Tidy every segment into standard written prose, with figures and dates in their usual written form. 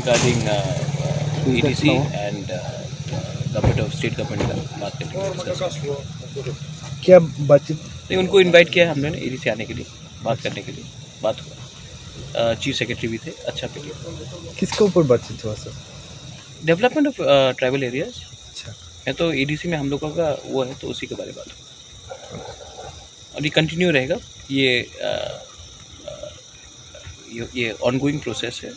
regarding EDC and government of state government का बात करने के लिए। क्या बातचीत? नहीं, उनको इनवाइट किया हमने EDC आने के लिए, बात करने के लिए, बात हुआ। चीफ सेक्रेटरी भी थे, अच्छा भी किया। किसके ऊपर बातचीत हुआ sir? Development of tribal areas. अच्छा, मैं तो EDC में हम लोगों का वो है, तो उसी के बारे में बात हुआ। और ये कंटिन्यू रहेगा, ये ऑनगोइंग प्रोसेस है,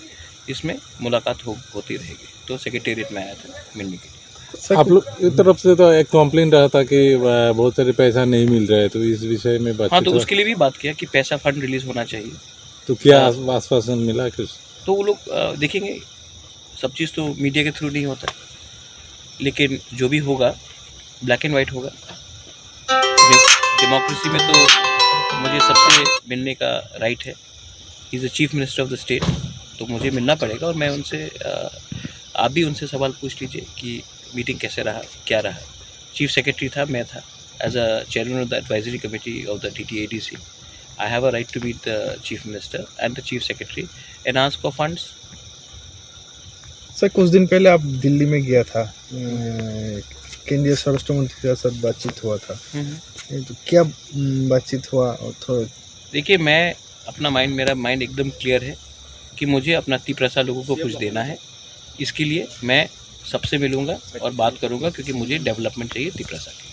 इसमें मुलाकात होती रहेगी। तो सेक्रेटेरिएट में आया था मिलने के लिए। आप लोग की तरफ से तो एक कंप्लेंट रहा था कि बहुत सारे पैसा नहीं मिल रहा है, तो इस विषय में बात। हाँ, तो उसके लिए भी बात किया कि पैसा फंड रिलीज होना चाहिए। तो क्या आश्वासन मिला कुछ? तो वो लोग देखेंगे, सब चीज़ तो मीडिया के थ्रू नहीं होता, लेकिन जो भी होगा ब्लैक एंड वाइट होगा। डेमोक्रेसी में तो मुझे सबसे मिलने का राइट है। He is the chief minister of the state, तो मुझे मिलना पड़ेगा। और मैं उनसे आप भी उनसे सवाल पूछ लीजिए कि मीटिंग कैसे रहा, क्या रहा। चीफ सेक्रेटरी था, मैं था, as a chairman of the advisory committee of the DTADC। I have a right to meet the chief minister and the chief secretary and ask for funds. Sir कुछ दिन पहले आप दिल्ली में गया था, केंद्रीय स्वराष्ट्र मंत्री के साथ बातचीत हुआ था, तो क्या बातचीत हुआ? और थोड़ा देखिए, मेरा माइंड एकदम क्लियर है कि मुझे अपना 30% लोगों को कुछ देना है। इसके लिए मैं सबसे मिलूँगा और बात करूँगा, क्योंकि मुझे डेवलपमेंट चाहिए 30% की।